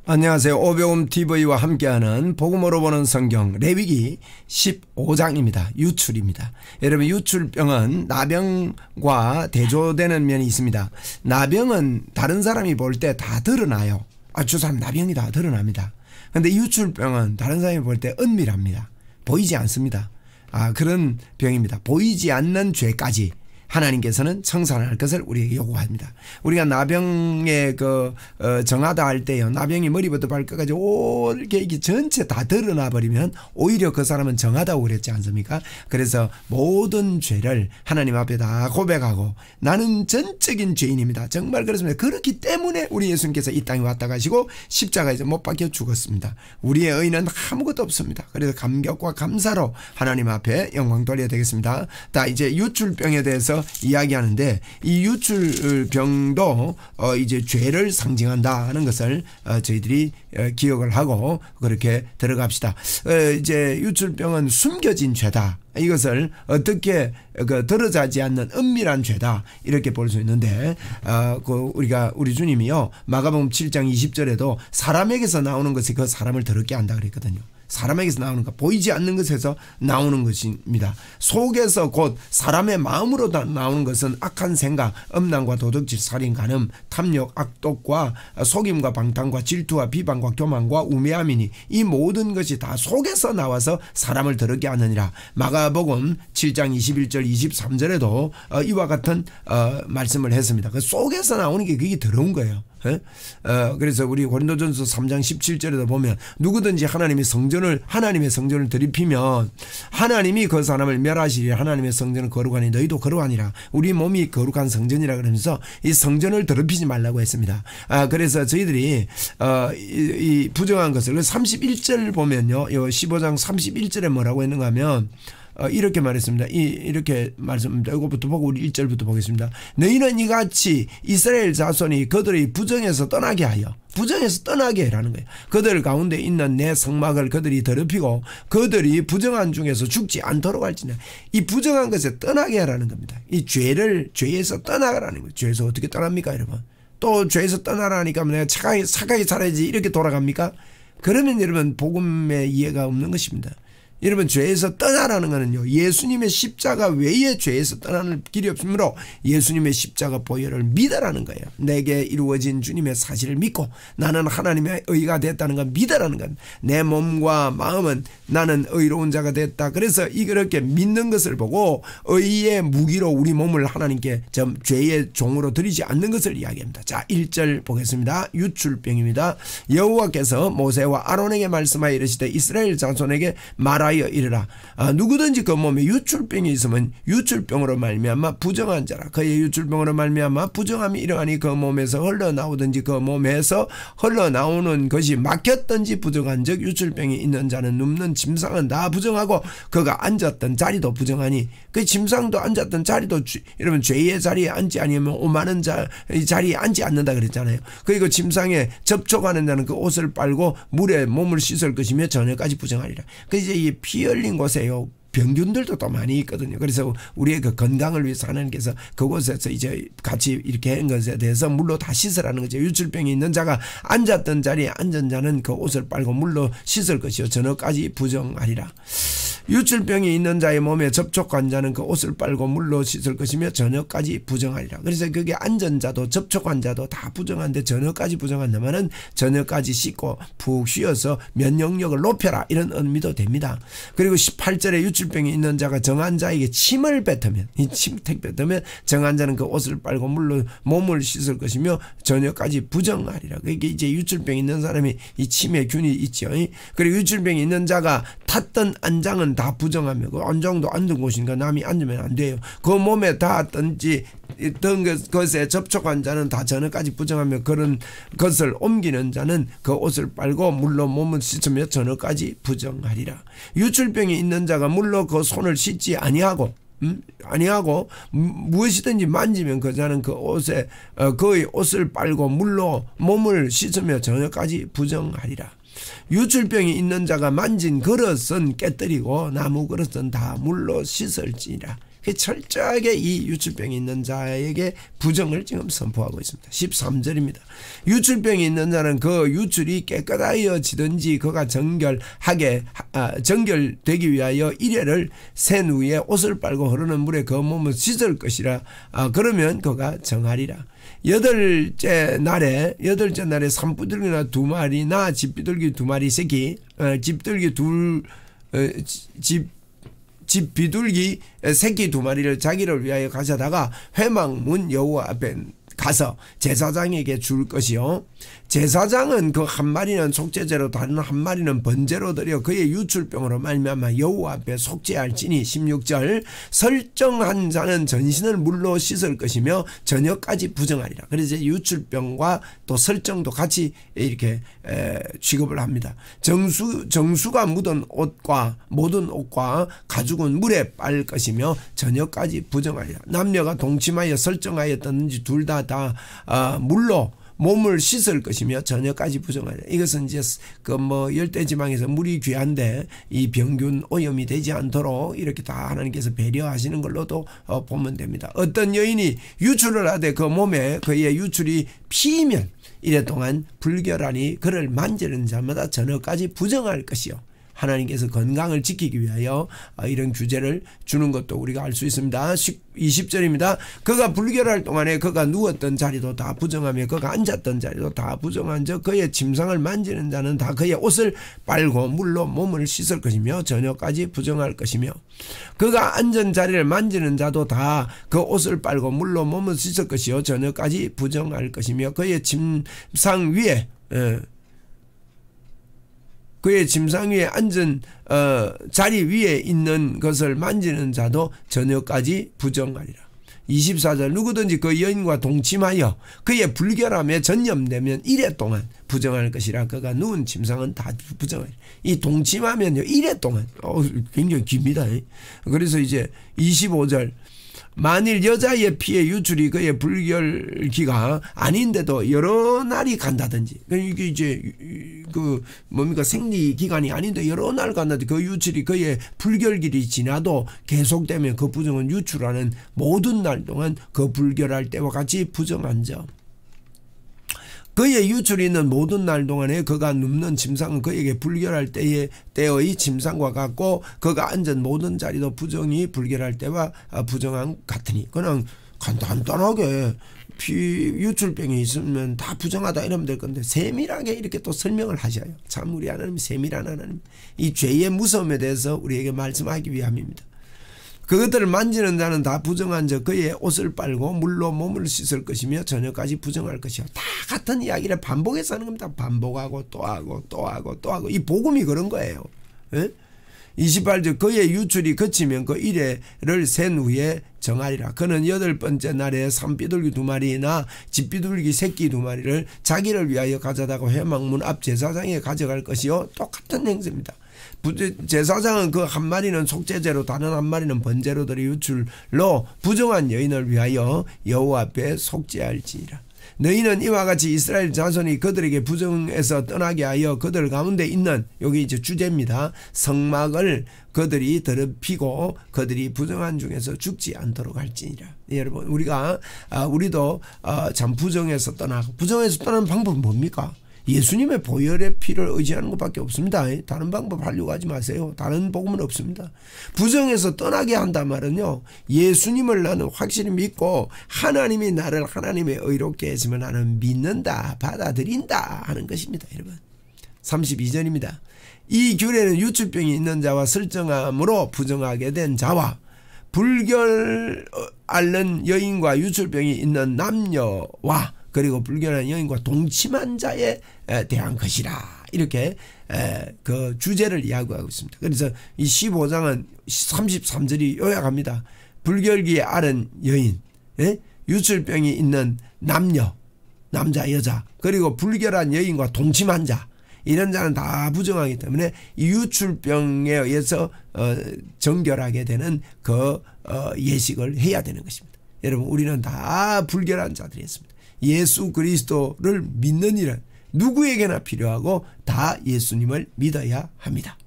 안녕하세요. 오병음 TV와 함께하는 복음으로 보는 성경 레위기 15장입니다. 유출입니다. 여러분, 유출병은 나병과 대조되는 면이 있습니다. 나병은 다른 사람이 볼 때 다 드러나요. 저 사람 나병이다 드러납니다. 그런데 유출병은 다른 사람이 볼 때 은밀합니다. 보이지 않습니다. 그런 병입니다. 보이지 않는 죄까지 하나님께서는 청산할 것을 우리에게 요구합니다. 우리가 나병에 정하다 할 때요, 나병이 머리부터 발끝까지 이렇게 이게 전체 다 드러나 버리면 오히려 그 사람은 정하다고 그랬지 않습니까? 그래서 모든 죄를 하나님 앞에 다 고백하고 나는 전적인 죄인입니다. 정말 그렇습니다. 그렇기 때문에 우리 예수님께서 이 땅에 왔다 가시고 십자가에서 못 박혀 죽었습니다. 우리의 의는 아무것도 없습니다. 그래서 감격과 감사로 하나님 앞에 영광 돌려야 되겠습니다. 이제 유출병에 대해서 이야기하는데, 이 유출병도 이제 죄를 상징한다는 것을 저희들이 기억을 하고 그렇게 들어갑시다. 이제 유출병은 숨겨진 죄다. 이것을 어떻게 드러나지 않는 은밀한 죄다, 이렇게 볼 수 있는데, 우리 주님이요, 마가복음 7장 20절에도 사람에게서 나오는 것이 그 사람을 더럽게 한다 그랬거든요. 사람에게서 나오는 것, 보이지 않는 것에서 나오는 것입니다. 속에서 곧 사람의 마음으로 나오는 것은 악한 생각, 음란과 도둑질, 살인, 간음, 탐욕, 악독과 속임과 방탕과 질투와 비방과 교만과 우매함이니 이 모든 것이 다 속에서 나와서 사람을 더럽게 하느니라. 마가복음 7장 21절 23절에도 이와 같은 말씀을 했습니다. 그 속에서 나오는 게 그게 더러운 거예요. 그래서 우리 고린도전서 3장 17절에도 보면 누구든지 하나님의 성전을 더럽히면 하나님이 그 사람을 멸하시리. 하나님의 성전은 거룩하니 너희도 거룩하니라. 우리 몸이 거룩한 성전이라 그러면서 이 성전을 더럽히지 말라고 했습니다. 그래서 저희들이 이 부정한 것을 31절 보면요, 15장 31절에 뭐라고 했는가 하면 이렇게 말했습니다. 이렇게 말씀합니다. 이것부터 보고 우리 1절부터 보겠습니다. 너희는 이같이 이스라엘 자손이 그들의 부정에서 떠나게 하여, 부정에서 떠나게 라는 거예요. 그들 가운데 있는 내 성막을 그들이 더럽히고 그들이 부정한 중에서 죽지 않도록 할지냐. 이 부정한 것에 떠나게 하라는 겁니다. 이 죄에서 떠나가라는 거예요. 죄에서 어떻게 떠납니까, 여러분? 또 죄에서 떠나라니까 내가 착하게 살아야지 이렇게 돌아갑니까? 그러면 여러분, 복음의 이해가 없는 것입니다. 여러분, 죄에서 떠나라는 것은요, 예수님의 십자가 외에 죄에서 떠나는 길이 없으므로 예수님의 십자가 보혈을 믿으라는 거예요. 내게 이루어진 주님의 사실을 믿고 나는 하나님의 의가 됐다는 걸 믿으라는 것. 내 몸과 마음은 나는 의로운 자가 됐다. 그래서 이렇게 믿는 것을 보고 의의 무기로 우리 몸을 하나님께 죄의 종으로 드리지 않는 것을 이야기합니다. 자, 1절 보겠습니다. 유출병입니다. 여호와께서 모세와 아론에게 말씀하여 이르시되 이스라엘 자손에게 말하여 이르라. 누구든지 그 몸에 유출병이 있으면 유출병으로 말미암아 부정한 자라. 그의 유출병으로 말미암아 부정함이 이러하니 그 몸에서 흘러나오든지 그 몸에서 흘러나오는 것이 막혔든지 부정한즉 유출병이 있는 자는 눕는 침상은 다 부정하고 그가 앉았던 자리도 부정하니, 그 침상도 앉았던 자리도 여러분 죄의 자리에 앉지 아니하면 오만한 자리에 앉지 않는다 그랬잖아요. 그리고 침상에 접촉하는 자는 그 옷을 빨고 물에 몸을 씻을 것이며 저녁까지 부정하리라. 그 이제 이 피 흘린 곳에요, 병균들도 또 많이 있거든요. 그래서 우리의 그 건강을 위해서 하나님께서 그곳에서 이제 같이 이렇게 한 것에 대해서 물로 다 씻으라는 거죠. 유출병이 있는 자가 앉았던 자리에 앉은 자는 그 옷을 빨고 물로 씻을 것이요 저녁까지 부정하리라. 유출병이 있는 자의 몸에 접촉한 자는 그 옷을 빨고 물로 씻을 것이며 저녁까지 부정하리라. 그래서 그게 앉은 자도 접촉한 자도 다 부정한데 저녁까지 부정한다면은 저녁까지 씻고 푹 쉬어서 면역력을 높여라, 이런 의미도 됩니다. 그리고 18절에 유출병이 있는 자가 정한 자에게 침을 뱉으면, 이 침택 뱉으면 정한 자는 그 옷을 빨고 물로 몸을 씻을 것이며 저녁까지 부정하리라. 그게 이제 유출병이 있는 사람이 이 침의 균이 있죠. 그리고 유출병이 있는 자가 탔던 안장은 다 부정하며, 그 안장도 앉은 곳이니까 남이 앉으면 안 돼요. 그 몸에 닿았던지 것에 접촉한 자는 다 저녁까지 부정하며 그런 것을 옮기는 자는 그 옷을 빨고 물로 몸을 씻으며 저녁까지 부정하리라. 유출병이 있는 자가 물로 그 손을 씻지 아니하고 무엇이든지 만지면 그 자는 그 옷에 그의 옷을 빨고 물로 몸을 씻으며 저녁까지 부정하리라. 유출병이 있는 자가 만진 그릇은 깨뜨리고 나무 그릇은 다 물로 씻을지니라. 철저하게 이 유출병이 있는 자에게 부정을 지금 선포하고 있습니다. 13절입니다. 유출병이 있는 자는 그 유출이 깨끗하여지든지 그가 정결되기 위하여 이래를 센 후에 옷을 빨고 흐르는 물에 그 몸을 씻을 것이라. 그러면 그가 정하리라. 여덟째 날에 산비둘기나 2마리나 집비둘기 2마리 새끼, 집비둘기 새끼 2마리를 자기를 위하여 가져다가 회막문 여호와 앞에 가서 제사장에게 줄 것이요. 제사장은 그 한 마리는 속죄제로 다른 한 마리는 번제로 드려 그의 유출병으로 말미암아 여호와 앞에 속죄할지니. 16절 설정한 자는 전신을 물로 씻을 것이며 저녁까지 부정하리라. 그래서 유출병과 또 설정도 같이 이렇게 취급을 합니다. 정수가 묻은 옷과 모든 옷과 가죽은 물에 빨 것이며 저녁까지 부정하리라. 남녀가 동침하여 설정하였든지 둘 다 물로 몸을 씻을 것이며 저녁까지 부정하리라. 이것은 이제 열대지방에서 물이 귀한데 이 병균 오염이 되지 않도록 이렇게 다 하나님께서 배려하시는 걸로도 보면 됩니다. 어떤 여인이 유출을 하되 그 몸에 그의 유출이 피면 이래 동안 불결하니 그를 만지는 자마다 저녁까지 부정할 것이요. 하나님께서 건강을 지키기 위하여 이런 규제를 주는 것도 우리가 알 수 있습니다. 20절입니다. 그가 불결할 동안에 그가 누웠던 자리도 다 부정하며 그가 앉았던 자리도 다 부정한 적 그의 침상을 만지는 자는 다 그의 옷을 빨고 물로 몸을 씻을 것이며 저녁까지 부정할 것이며 그가 앉은 자리를 만지는 자도 다 그 옷을 빨고 물로 몸을 씻을 것이요 저녁까지 부정할 것이며 그의 침상 위에 그의 침상 위에 앉은 자리 위에 있는 것을 만지는 자도 저녁까지 부정하리라. 24절 누구든지 그 여인과 동침하여 그의 불결함에 전염되면 이래 동안 부정할 것이라. 그가 누운 침상은 다 부정하리라. 이 동침하면요 이래 동안 굉장히 깁니다. 그래서 이제 25절 만일 여자의 피의 유출이 그의 불결기가 아닌데도 여러 날이 간다든지 이게 이제 생리 기간이 아닌데 여러 날 간다든지 그 유출이 그의 불결기이 지나도 계속되면 그 부정은 유출하는 모든 날 동안 그 불결할 때와 같이 부정한 점. 그의 유출이 있는 모든 날 동안에 그가 눕는 침상은 그에게 불결할 때의 침상과 같고 그가 앉은 모든 자리도 부정이 불결할 때와 부정한 같으니. 그냥 간단하게 유출병이 있으면 다 부정하다 이러면 될 건데 세밀하게 이렇게 또 설명을 하셔요. 참 우리 하나님 세밀한 하나님. 이 죄의 무서움에 대해서 우리에게 말씀하기 위함입니다. 그것들을 만지는 자는 다 부정한 적 그의 옷을 빨고 물로 몸을 씻을 것이며 저녁까지 부정할 것이요. 다 같은 이야기를 반복해서 하는 겁니다. 반복하고 또 하고 또 하고 또 하고. 이 복음이 그런 거예요. 28절 그의 유출이 그치면 그 이래를 센 후에 정하리라. 그는 8번째 날에 산비둘기 2마리나 집비둘기 새끼 2마리를 자기를 위하여 가져다가 회막문 앞 제사장에 가져갈 것이요. 똑같은 행세입니다. 제사장은 그 한 마리는 속죄제로 다른 한 마리는 번제로 드려 유출로 부정한 여인을 위하여 여호와 앞에 속죄할지니라. 너희는 이와 같이 이스라엘 자손이 그들에게 부정해서 떠나게 하여 그들 가운데 있는 여기 이제 주제입니다. 성막을 그들이 더럽히고 그들이 부정한 중에서 죽지 않도록 할지니라. 여러분 우리도 참 부정해서 떠나고 부정해서 떠나는 방법은 뭡니까? 예수님의 보혈의 피를 의지하는 것밖에 없습니다. 다른 방법 하려고 하지 마세요. 다른 복음은 없습니다. 부정해서 떠나게 한단 말은요, 예수님을 나는 확실히 믿고 하나님이 나를 하나님의 의롭게 했으면 나는 믿는다, 받아들인다 하는 것입니다. 여러분 32절입니다. 이 규례는 유출병이 있는 자와 설정함으로 부정하게 된 자와 불결 앓는 여인과 유출병이 있는 남녀와 그리고 불결한 여인과 동침한 자에 대한 것이라. 이렇게 그 주제를 이야기하고 있습니다. 그래서 이 15장은 33절이 요약합니다. 불결기에 앓은 여인, 유출병이 있는 남녀, 남자 여자, 그리고 불결한 여인과 동침한 자, 이런 자는 다 부정하기 때문에 이 유출병에 의해서 정결하게 되는 그 예식을 해야 되는 것입니다. 여러분 우리는 다 불결한 자들이었습니다. 예수 그리스도를 믿는 일은 누구에게나 필요하고 다 예수님을 믿어야 합니다.